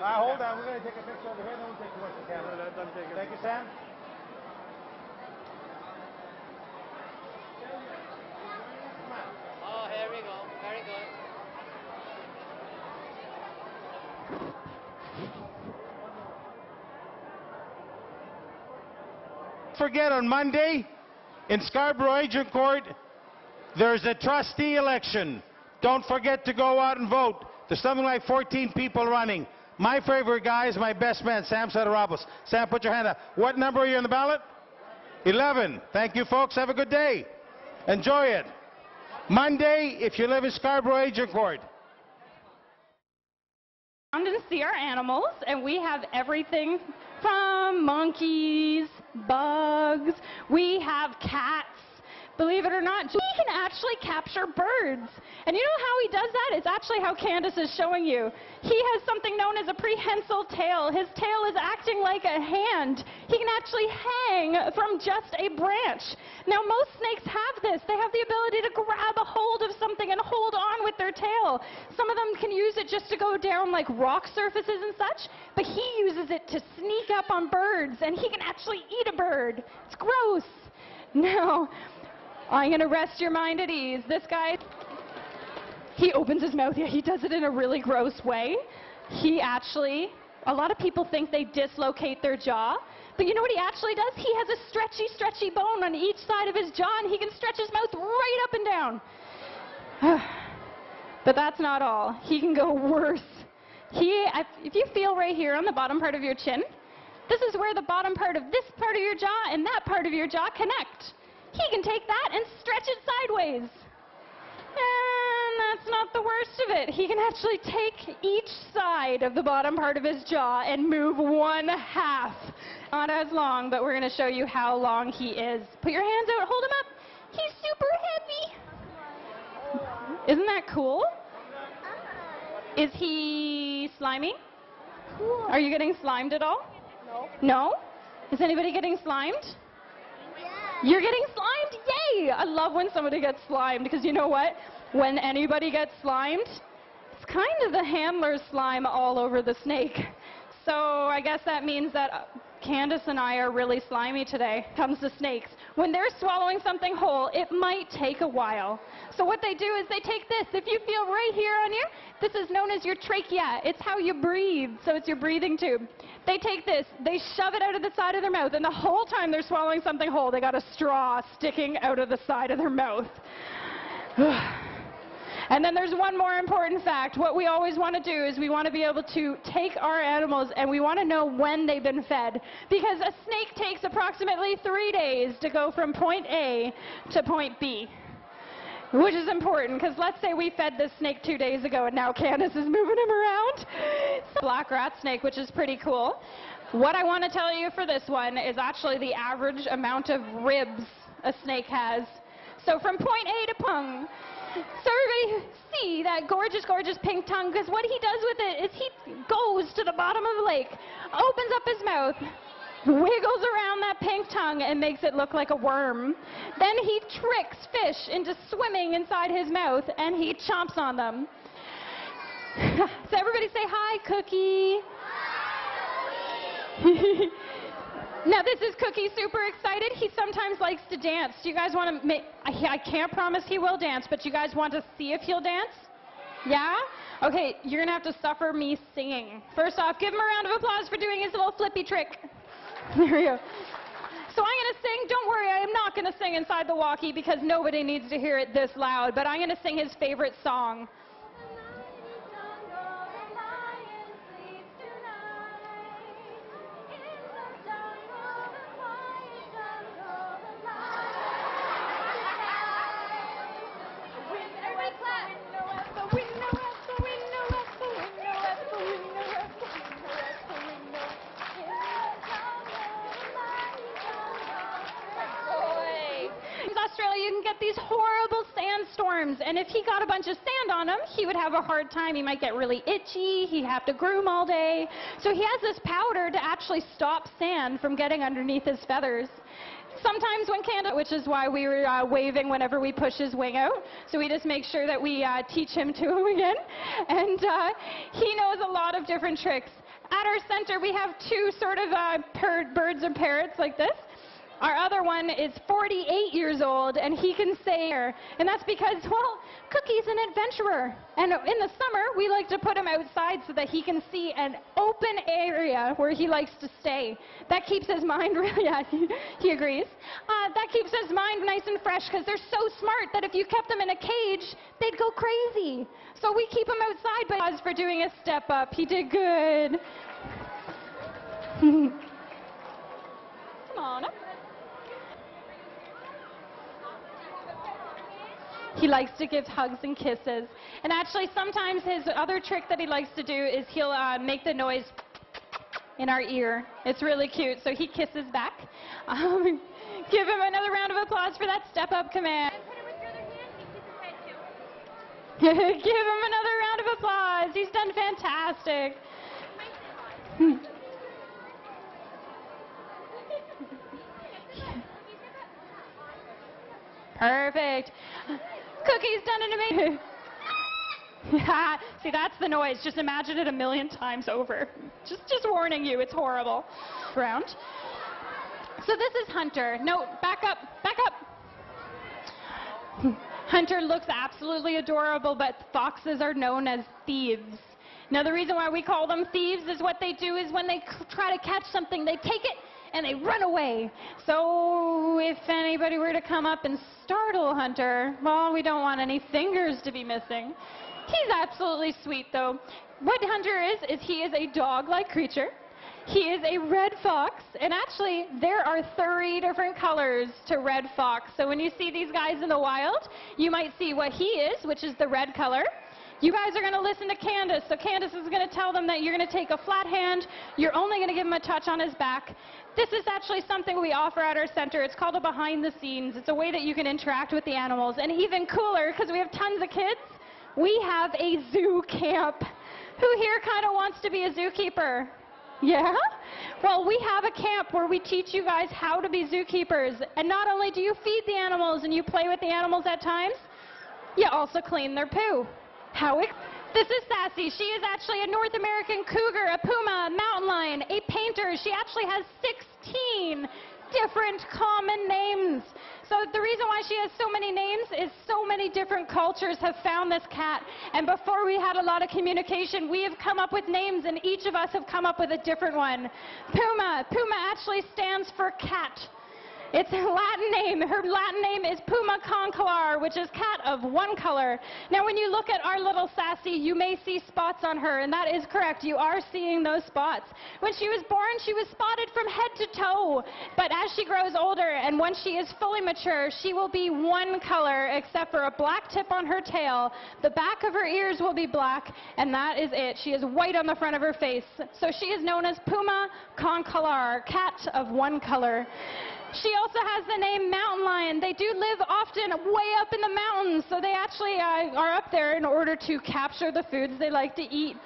Hold on, we're going to take a picture over here, then we'll take the Western camera. Thank you, Sam. Oh, here we go. Very good. Forget on Monday, in Scarborough Agent Court, there's a trustee election. Don't forget to go out and vote. There's something like 14 people running. My favorite guy is my best man, Sam Sadarabos. Sam, put your hand up. What number are you on the ballot? 11. Thank you, folks. Have a good day. Enjoy it. Monday, if you live in Scarborough Agent Court. And see our animals, and we have everything from monkeys, bugs, we have cats. Believe it or not, he can actually capture birds. And you know how he does that? It's actually how Candace is showing you. He has something known as a prehensile tail. His tail is acting like a hand. He can actually hang from just a branch. Now, most snakes have this. They have the ability to grab a hold of something and hold on with their tail. Some of them can use it just to go down like rock surfaces and such, but he uses it to sneak up on birds, and he can actually eat a bird. It's gross. Now, I'm going to rest your mind at ease. This guy, he opens his mouth. Yeah, he does it in a really gross way. He actually, a lot of people think they dislocate their jaw, but you know what he actually does? He has a stretchy, stretchy bone on each side of his jaw, and he can stretch his mouth right up and down. But that's not all. He can go worse. If you feel right here on the bottom part of your chin, this is where the bottom part of this part of your jaw and that part of your jaw connect. He can take that and stretch it sideways. And that's not the worst of it. He can actually take each side of the bottom part of his jaw and move one half. Not as long, but we're going to show you how long he is. Put your hands out, hold him up. He's super heavy. Isn't that cool? Is he slimy? Are you getting slimed at all? No. No? Is anybody getting slimed? You're getting slimed? Yay! I love when somebody gets slimed, because you know what? When anybody gets slimed, it's kind of the handler's slime all over the snake. So I guess that means that Candace and I are really slimy today. Comes to snakes. When they're swallowing something whole, it might take a while. So what they do is they take this. If you feel right here on you, this is known as your trachea. It's how you breathe, so it's your breathing tube. They take this, they shove it out of the side of their mouth, and the whole time they're swallowing something whole, they got a straw sticking out of the side of their mouth. And then there's one more important fact. What we always want to do is we want to be able to take our animals and we want to know when they've been fed. Because a snake takes approximately 3 days to go from point A to point B. Which is important, because let's say we fed this snake 2 days ago and now Candace is moving him around. It's a black rat snake, which is pretty cool. What I want to tell you for this one is actually the average amount of ribs a snake has. So from point A to tongue. So everybody see that gorgeous, gorgeous pink tongue, because what he does with it is he goes to the bottom of the lake, opens up his mouth, wiggles around that pink tongue and makes it look like a worm. Then he tricks fish into swimming inside his mouth and he chomps on them. So everybody say hi, Cookie. Hi. Now this is Cookie, super excited. He sometimes likes to dance. Do you guys want to make, I can't promise he will dance, but you guys want to see if he'll dance? Yeah? Okay, you're going to have to suffer me singing. First off, give him a round of applause for doing his little flippy trick. There we go. So I'm going to sing. Don't worry, I am not going to sing inside the walkie because nobody needs to hear it this loud, but I'm going to sing his favorite song. Australia, you can get these horrible storms, and if he got a bunch of sand on him, he would have a hard time. He might get really itchy. He'd have to groom all day. So he has this powder to actually stop sand from getting underneath his feathers. Sometimes when Canada, which is why we were waving whenever we push his wing out, so we just make sure that we teach him to him again. And he knows a lot of different tricks. At our center, we have two sort of birds or parrots like this. Our other one is 48 years old, and he can say, and that's because, well, Cookie's an adventurer. And in the summer, we like to put him outside so that he can see an open area where he likes to stay. That keeps his mind really, yeah, he agrees. That keeps his mind nice and fresh because they're so smart that if you kept them in a cage, they'd go crazy. So we keep him outside, but as for doing a step up, he did good. Come on up. He likes to give hugs and kisses. And actually, sometimes his other trick that he likes to do is he'll make the noise in our ear. It's really cute. So he kisses back. Give him another round of applause for that step-up command. Give him another round of applause. He's done fantastic. Perfect. Cookie's done an amazing. See, that's the noise. Just imagine it a million times over. Just warning you, it's horrible. Round. So this is Hunter. No, back up, back up. Hunter looks absolutely adorable, but foxes are known as thieves. Now, the reason why we call them thieves is what they do is when they try to catch something, they take it and they run away. So if anybody were to come up and startle Hunter, well, we don't want any fingers to be missing. He's absolutely sweet, though. What Hunter is he is a dog-like creature. He is a red fox, and actually, there are 3 different colors to red fox. So when you see these guys in the wild, you might see what he is, which is the red color. You guys are going to listen to Candace. So Candace is going to tell them that you're going to take a flat hand. You're only going to give him a touch on his back. This is actually something we offer at our center. It's called a behind the scenes. It's a way that you can interact with the animals. And even cooler, because we have tons of kids, we have a zoo camp. Who here kind of wants to be a zookeeper? Yeah? Well, we have a camp where we teach you guys how to be zookeepers. And not only do you feed the animals and you play with the animals at times, you also clean their poo. This is Sassy. She is actually a North American cougar, a puma, a mountain lion, a painter. She actually has 16 different common names. So the reason why she has so many names is so many different cultures have found this cat. And before we had a lot of communication, we have come up with names, and each of us have come up with a different one. Puma. Puma actually stands for cat. It's a Latin name. Her Latin name is Puma concolor, which is cat of one color. Now, when you look at our little Sassy, you may see spots on her, and that is correct. You are seeing those spots. When she was born, she was spotted from head to toe. But as she grows older, and when she is fully mature, she will be one color, except for a black tip on her tail. The back of her ears will be black, and that is it. She is white on the front of her face. So she is known as Puma concolor, cat of one color. She also has the name mountain lion. They do live often way up in the mountains, so they actually are up there in order to capture the foods they like to eat.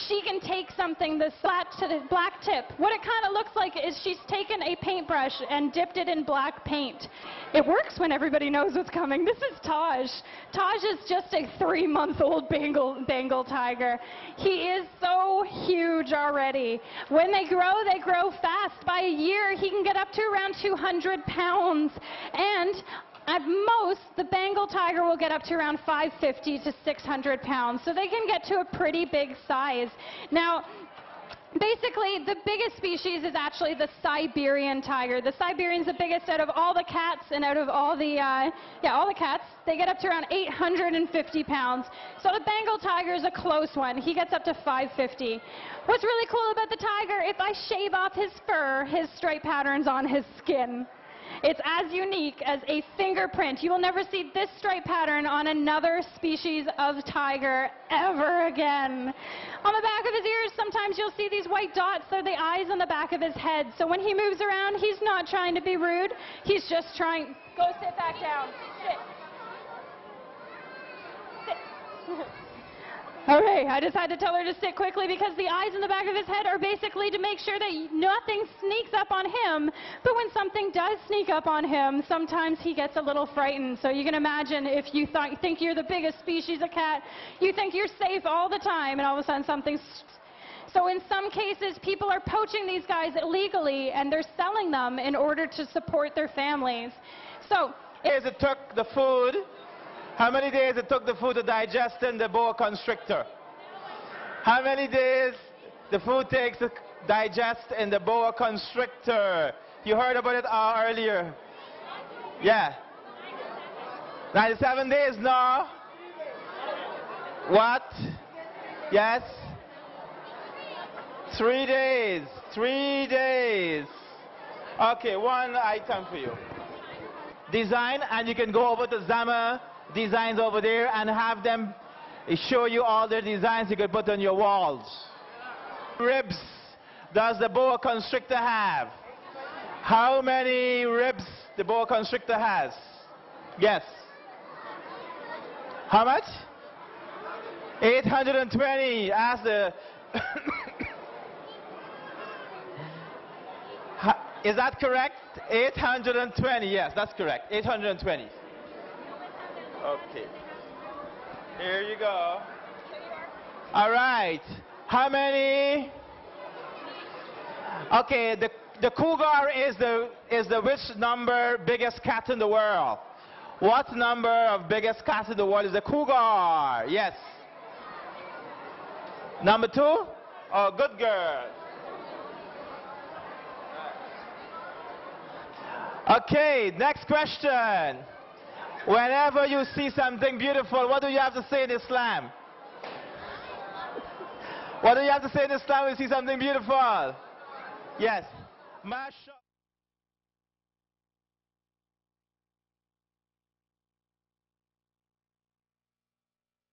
She can take something, this black tip. What it kind of looks like is she's taken a paintbrush and dipped it in black paint. It works when everybody knows what's coming. This is Tosh. Tosh is just a 3-month-old Bengal tiger. He is so huge already. When they grow fast. By a year, he can get up to around 200 pounds. And at most, the Bengal tiger will get up to around 550 to 600 pounds. So they can get to a pretty big size. Now, basically, the biggest species is actually the Siberian tiger. The Siberian's the biggest out of all the cats and out of all the, all the cats. They get up to around 850 pounds. So the Bengal tiger is a close one. He gets up to 550. What's really cool about the tiger, if I shave off his fur, his stripe pattern's on his skin. It's as unique as a fingerprint. You will never see this stripe pattern on another species of tiger ever again. On the back of his ears, sometimes you'll see these white dots. They're the eyes on the back of his head. So when he moves around, he's not trying to be rude. He's just trying. Go sit back down. Sit. All right, I just had to tell her to sit quickly because the eyes in the back of his head are basically to make sure that nothing sneaks up on him. But when something does sneak up on him, sometimes he gets a little frightened. So you can imagine if you think you're the biggest species of cat, you think you're safe all the time, and all of a sudden something's... So in some cases, people are poaching these guys illegally, and they're selling them in order to support their families. So... Days it took the food? How many days it took the food to digest in the boa constrictor? How many days the food takes to digest in the boa constrictor? You heard about it earlier. Yeah. 97 days now. What? Yes? 3 days. 3 days. Okay, one item for you. Design, and you can go over to Zama Designs over there and have them show you all the designs you could put on your walls. Ribs does the boa constrictor have? How many ribs the boa constrictor has? Yes. How much? 820. Ask the... Is that correct? 820. Yes, that's correct. 820. Okay. Here you go. All right. How many? Okay, the cougar is the which number biggest cat in the world? What number of biggest cat in the world is the cougar? Yes. Number 2? Oh, good girl. Okay, next question. Whenever you see something beautiful, what do you have to say in Islam? What do you have to say in Islam when you see something beautiful? Yes. Mashallah.